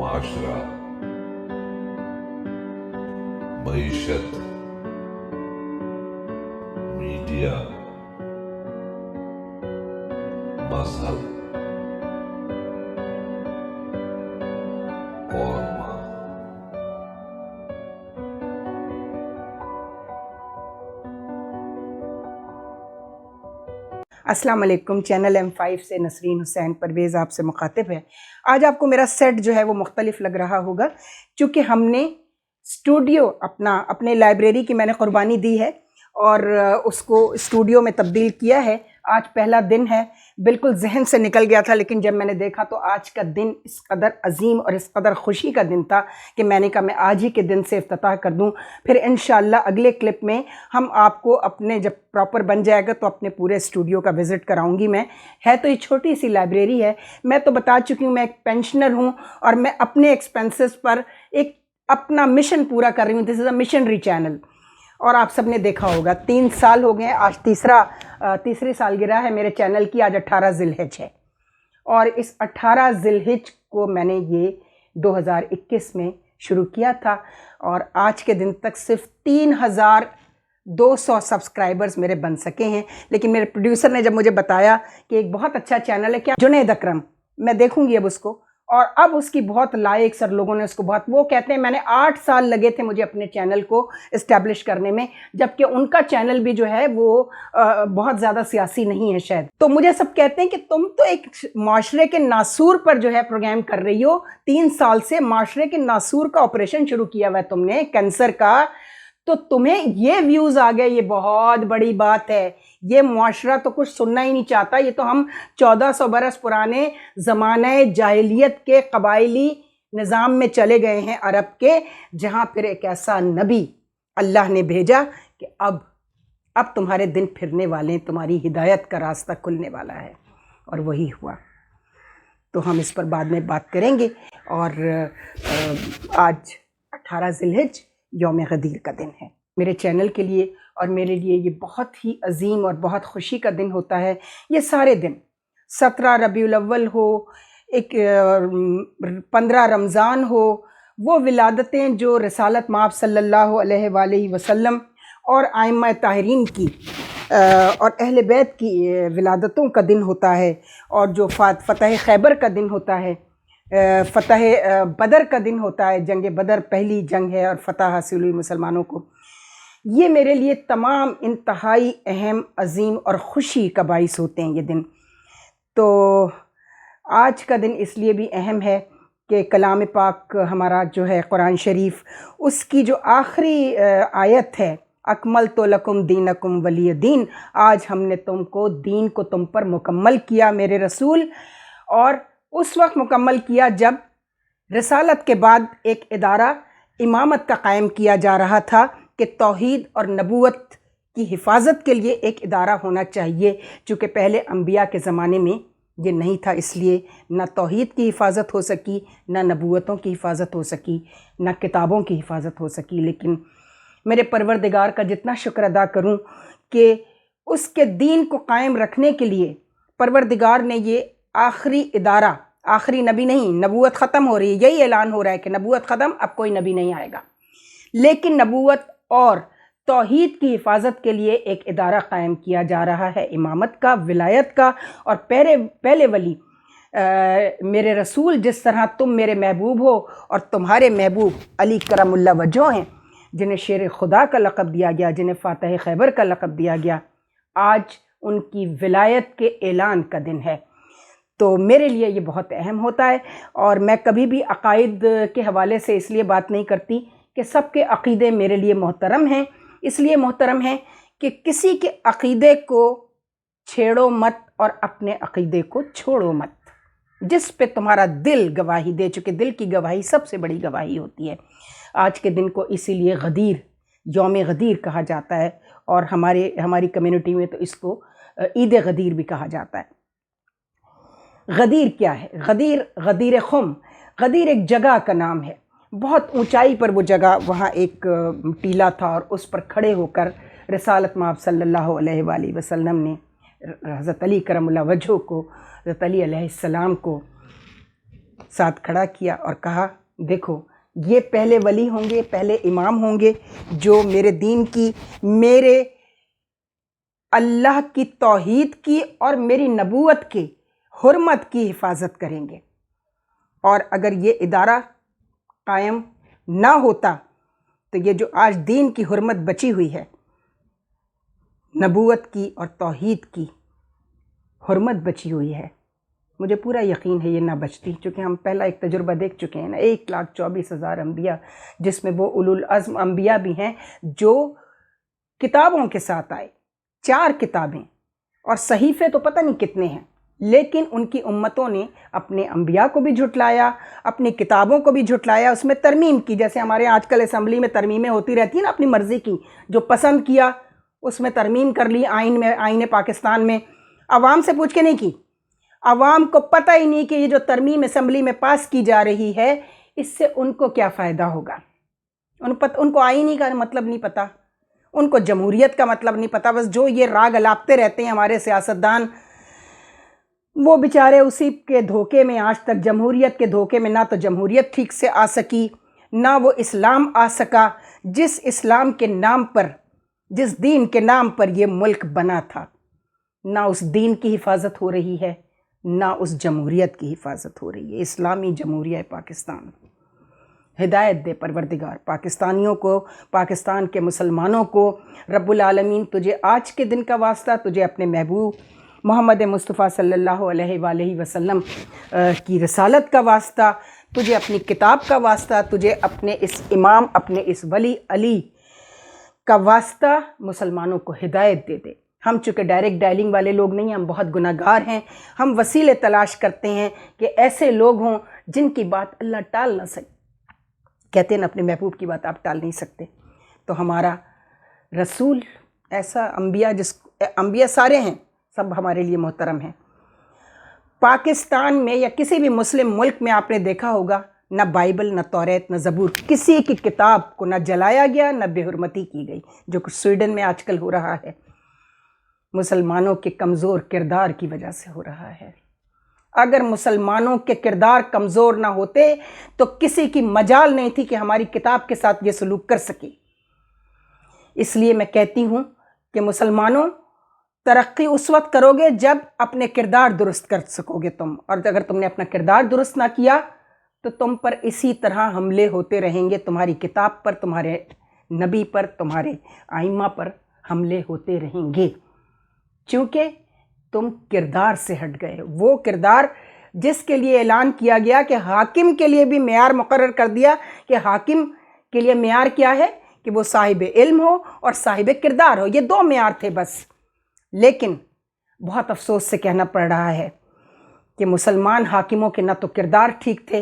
معاشرہ، معیشت، میڈیا، مذہب اور ماں۔ السلام علیکم، چینل M5 سے نسرین حسین پرویز آپ سے مخاطب ہے۔ آج آپ کو میرا سیٹ جو ہے وہ مختلف لگ رہا ہوگا، چونکہ ہم نے اسٹوڈیو اپنے لائبریری کی میں نے قربانی دی ہے اور اس کو اسٹوڈیو میں تبدیل کیا ہے۔ آج پہلا دن ہے، بالکل ذہن سے نکل گیا تھا، لیکن جب میں نے دیکھا تو آج کا دن اس قدر عظیم اور اس قدر خوشی کا دن تھا کہ میں نے کہا میں آج ہی کے دن سے افتتاح کر دوں۔ پھر انشاءاللہ اگلے کلپ میں ہم آپ کو اپنے جب پراپر بن جائے گا تو اپنے پورے اسٹوڈیو کا وزٹ کراؤں گی میں۔ ہے تو یہ چھوٹی سی لائبریری ہے، میں تو بتا چکی ہوں میں ایک پینشنر ہوں اور میں اپنے ایکسپینسز پر ایک اپنا مشن پورا کر رہی ہوں۔ دس از اے مشنری چینل، اور آپ سب نے دیکھا ہوگا 3 سال ہو گئے ہیں، آج تیسری سالگرہ ہے میرے چینل کی، آج 18 ذی الحج ہے، اور اس 18 ذی الحج کو میں نے یہ 2021 میں شروع کیا تھا، اور آج کے دن تک صرف 3200 سبسکرائبرز میرے بن سکے ہیں۔ لیکن میرے پروڈیوسر نے جب مجھے بتایا کہ ایک بہت اچھا چینل ہے کیا جنید اکرم، میں دیکھوں گی اب اس کو، اور اب اس کی بہت لائکس اور لوگوں نے اس کو بہت، وہ کہتے ہیں میں نے 8 سال لگے تھے مجھے اپنے چینل کو اسٹیبلش کرنے میں، جبکہ ان کا چینل بھی جو ہے وہ بہت زیادہ سیاسی نہیں ہے شاید۔ تو مجھے سب کہتے ہیں کہ تم تو ایک معاشرے کے ناسور پر جو ہے پروگرام کر رہی ہو، 3 سال سے معاشرے کے ناسور کا آپریشن شروع کیا ہوا ہے تم نے، کینسر کا، تو تمہیں یہ ویوز آ گئے، یہ بہت بڑی بات ہے۔ یہ معاشرہ تو کچھ سننا ہی نہیں چاہتا، یہ تو ہم 1400 برس پرانے زمانہ جاہلیت کے قبائلی نظام میں چلے گئے ہیں عرب کے، جہاں پھر ایک ایسا نبی اللہ نے بھیجا کہ اب تمہارے دن پھرنے والے ہیں، تمہاری ہدایت کا راستہ کھلنے والا ہے، اور وہی ہوا۔ تو ہم اس پر بعد میں بات کریں گے، اور آج 18 ذی الحج یوم غدیر کا دن ہے میرے چینل کے لیے، اور میرے لیے یہ بہت ہی عظیم اور بہت خوشی کا دن ہوتا ہے۔ یہ سارے دن 17 ربیع الاول ہو، 15 رمضان ہو، وہ ولادتیں جو رسالت مآب صلی اللہ علیہ وآلہ وسلم اور ائمہ طاہرین کی اور اہل بیت کی ولادتوں کا دن ہوتا ہے، اور جو فتح خیبر کا دن ہوتا ہے، فتح بدر کا دن ہوتا ہے، جنگ بدر پہلی جنگ ہے اور فتح حاصل ہوئی مسلمانوں کو، یہ میرے لیے تمام انتہائی اہم، عظیم اور خوشی کا باعث ہوتے ہیں یہ دن۔ تو آج کا دن اس لیے بھی اہم ہے کہ کلام پاک ہمارا جو ہے قرآن شریف، اس کی جو آخری آیت ہے اکملت لکم دینکم ولی دین، آج ہم نے تم کو دین کو تم پر مکمل کیا میرے رسول، اور اس وقت مکمل کیا جب رسالت کے بعد ایک ادارہ امامت کا قائم کیا جا رہا تھا کہ توحید اور نبوت کی حفاظت کے لیے ایک ادارہ ہونا چاہیے، چونکہ پہلے انبیاء کے زمانے میں یہ نہیں تھا، اس لیے نہ توحید کی حفاظت ہو سکی، نہ نبوتوں کی حفاظت ہو سکی، نہ کتابوں کی حفاظت ہو سکی۔ لیکن میرے پروردگار کا جتنا شکر ادا کروں کہ اس کے دین کو قائم رکھنے کے لیے پروردگار نے یہ آخری ادارہ، آخری نبی نہیں، نبوت ختم ہو رہی ہے، یہی اعلان ہو رہا ہے کہ نبوت ختم، اب کوئی نبی نہیں آئے گا، لیکن نبوت اور توحید کی حفاظت کے لیے ایک ادارہ قائم کیا جا رہا ہے، امامت کا، ولایت کا، اور پہلے ولی میرے رسول، جس طرح تم میرے محبوب ہو اور تمہارے محبوب علی کرم اللہ وجہ ہیں، جنہیں شیر خدا کا لقب دیا گیا، جنہیں فاتح خیبر کا لقب دیا گیا، آج ان کی ولایت کے اعلان کا دن ہے۔ تو میرے لیے یہ بہت اہم ہوتا ہے، اور میں کبھی بھی عقائد کے حوالے سے اس لیے بات نہیں کرتی کہ سب کے عقیدے میرے لیے محترم ہیں، اس لیے محترم ہیں کہ کسی کے عقیدے کو چھیڑو مت اور اپنے عقیدے کو چھوڑو مت، جس پہ تمہارا دل گواہی دے، چونکہ دل کی گواہی سب سے بڑی گواہی ہوتی ہے۔ آج کے دن کو اسی لیے غدیر، یوم غدیر کہا جاتا ہے، اور ہماری کمیونٹی میں تو اس کو عید غدیر بھی کہا جاتا ہے۔ غدیر کیا ہے؟ غدیر خم، غدیر ایک جگہ کا نام ہے، بہت اونچائی پر وہ جگہ، وہاں ایک ٹیلہ تھا، اور اس پر کھڑے ہو کر رسالت مآب صلی اللہ علیہ وآلہ وسلم نے حضرت علی کرم اللہ وجہہ کو، حضرت علی علیہ السلام کو ساتھ کھڑا کیا اور کہا دیکھو یہ پہلے ولی ہوں گے، پہلے امام ہوں گے جو میرے دین کی، میرے اللہ کی توحید کی اور میری نبوت کی حرمت کی حفاظت کریں گے۔ اور اگر یہ ادارہ قائم نہ ہوتا تو یہ جو آج دین کی حرمت بچی ہوئی ہے، نبوت کی اور توحید کی حرمت بچی ہوئی ہے، مجھے پورا یقین ہے یہ نہ بچتی، چونکہ ہم پہلا ایک تجربہ دیکھ چکے ہیں نا، 1,24,000 انبیاء، جس میں وہ اولو العزم انبیاء بھی ہیں جو کتابوں کے ساتھ آئے، 4 کتابیں اور صحیفے تو پتہ نہیں کتنے ہیں، لیکن ان کی امتوں نے اپنے انبیاء کو بھی جھٹلایا، اپنی کتابوں کو بھی جھٹلایا، اس میں ترمیم کی، جیسے ہمارے آج کل اسمبلی میں ترمیمیں ہوتی رہتی ہیں نا اپنی مرضی کی، جو پسند کیا اس میں ترمیم کر لی، آئین پاکستان میں عوام سے پوچھ کے نہیں کی، عوام کو پتہ ہی نہیں کہ یہ جو ترمیم اسمبلی میں پاس کی جا رہی ہے اس سے ان کو کیا فائدہ ہوگا، ان کو آئین کا مطلب نہیں پتہ، ان کو جمہوریت کا مطلب نہیں پتہ، بس جو یہ راگ الاپتے رہتے ہیں ہمارے سیاستدان، وہ بیچارے اسی کے دھوکے میں آج تک، جمہوریت کے دھوکے میں، نہ تو جمہوریت ٹھیک سے آ سکی، نہ وہ اسلام آ سکا، جس اسلام کے نام پر، جس دین کے نام پر یہ ملک بنا تھا، نہ اس دین کی حفاظت ہو رہی ہے، نہ اس جمہوریت کی حفاظت ہو رہی ہے۔ اسلامی جمہوریہ پاکستان، ہدایت دے پروردگار پاکستانیوں کو، پاکستان کے مسلمانوں کو، رب العالمین تجھے آج کے دن کا واسطہ، تجھے اپنے محبوب محمد مصطفیٰ صلی اللہ علیہ وآلہ وسلم کی رسالت کا واسطہ، تجھے اپنی کتاب کا واسطہ، تجھے اپنے اس امام، اپنے اس ولی علی کا واسطہ مسلمانوں کو ہدایت دے دے۔ ہم چونکہ ڈائریکٹ ڈائلنگ والے لوگ نہیں ہیں، ہم بہت گناہ گار ہیں، ہم وسیلے تلاش کرتے ہیں کہ ایسے لوگ ہوں جن کی بات اللہ ٹال نہ سکے، کہتے ہیں اپنے محبوب کی بات آپ ٹال نہیں سکتے، تو ہمارا رسول ایسا، انبیاء سارے ہیں، سب ہمارے لیے محترم ہیں۔ پاکستان میں یا کسی بھی مسلم ملک میں آپ نے دیکھا ہوگا، نہ بائبل، نہ توریت، نہ زبور، کسی کی کتاب کو نہ جلایا گیا، نہ بے حرمتی کی گئی، جو کچھ سویڈن میں آج کل ہو رہا ہے، مسلمانوں کے کمزور کردار کی وجہ سے ہو رہا ہے۔ اگر مسلمانوں کے کردار کمزور نہ ہوتے تو کسی کی مجال نہیں تھی کہ ہماری کتاب کے ساتھ یہ سلوک کر سکے۔ اس لیے میں کہتی ہوں کہ مسلمانوں، ترقی اس وقت کرو گے جب اپنے کردار درست کر سکو گے تم، اور اگر تم نے اپنا کردار درست نہ کیا تو تم پر اسی طرح حملے ہوتے رہیں گے، تمہاری کتاب پر، تمہارے نبی پر، تمہارے ائمہ پر حملے ہوتے رہیں گے، چونکہ تم کردار سے ہٹ گئے۔ وہ کردار جس کے لیے اعلان کیا گیا کہ حاکم کے لیے بھی معیار مقرر کر دیا کہ حاکم کے لیے معیار کیا ہے کہ وہ صاحب علم ہو اور صاحب کردار ہو، یہ 2 معیار تھے بس۔ لیکن بہت افسوس سے کہنا پڑ رہا ہے کہ مسلمان حاکموں کے نہ تو کردار ٹھیک تھے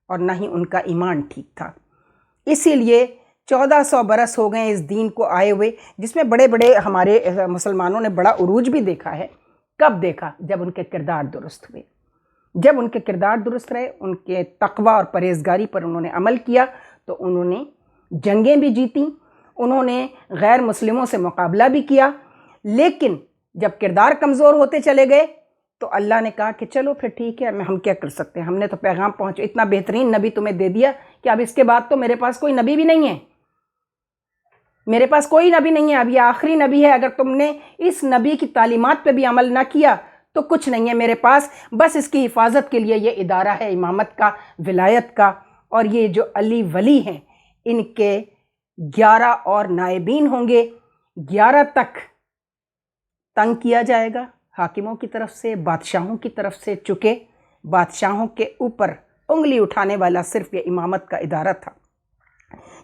اور نہ ہی ان کا ایمان ٹھیک تھا، اسی لیے 1400 برس ہو گئے اس دین کو آئے ہوئے، جس میں بڑے بڑے ہمارے مسلمانوں نے بڑا عروج بھی دیکھا ہے۔ کب دیکھا؟ جب ان کے کردار درست ہوئے، جب ان کے کردار درست رہے، ان کے تقوی اور پرہیزگاری پر انہوں نے عمل کیا تو انہوں نے جنگیں بھی جیتیں، انہوں نے غیر مسلموں سے مقابلہ بھی کیا۔ لیکن جب کردار کمزور ہوتے چلے گئے تو اللہ نے کہا کہ چلو پھر ٹھیک ہے، ہم کیا کر سکتے ہیں، ہم نے تو پیغام اتنا بہترین نبی تمہیں دے دیا کہ اب اس کے بعد تو میرے پاس کوئی نبی بھی نہیں ہے، میرے پاس کوئی نبی نہیں ہے، اب یہ آخری نبی ہے، اگر تم نے اس نبی کی تعلیمات پہ بھی عمل نہ کیا تو کچھ نہیں ہے میرے پاس، بس اس کی حفاظت کے لیے یہ ادارہ ہے امامت کا، ولایت کا، اور یہ جو علی ولی ہیں ان کے 11 اور نائبین ہوں گے، 11 تک تنگ کیا جائے گا حاکموں کی طرف سے، بادشاہوں کی طرف سے، چونکہ بادشاہوں کے اوپر انگلی اٹھانے والا صرف یہ امامت کا ادارہ تھا،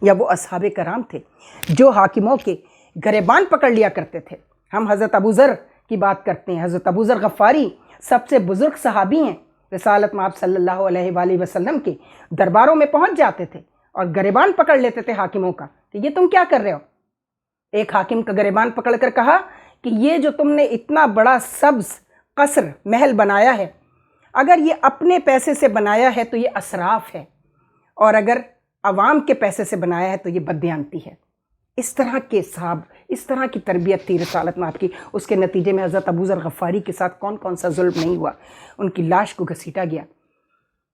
یا وہ اصحاب کرام تھے جو حاکموں کے گریبان پکڑ لیا کرتے تھے۔ ہم حضرت ابو ذر کی بات کرتے ہیں، حضرت ابو ذر غفاری سب سے بزرگ صحابی ہیں، رسالت مآب صلی اللہ علیہ وآلہ وسلم کے درباروں میں پہنچ جاتے تھے اور گریبان پکڑ لیتے تھے حاکموں کا کہ یہ تم کیا کر رہے ہو۔ ایک حاکم کا گریبان پکڑ کر کہا کہ یہ جو تم نے اتنا بڑا سبز قصر محل بنایا ہے، اگر یہ اپنے پیسے سے بنایا ہے تو یہ اسراف ہے، اور اگر عوام کے پیسے سے بنایا ہے تو یہ بددیانتی ہے۔ اس طرح کے صاحب، اس طرح کی تربیت تھی رسالت مآب کی۔ اس کے نتیجے میں حضرت ابو ذر غفاری کے ساتھ کون کون سا ظلم نہیں ہوا، ان کی لاش کو گھسیٹا گیا،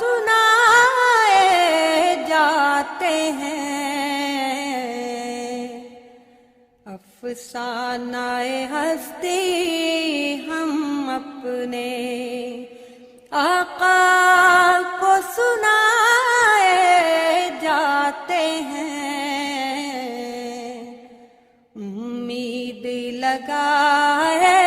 سنائے جاتے ہیں، افسانہ ہستی ہم اپنے آقا کو سنائے جاتے ہیں، امید لگائے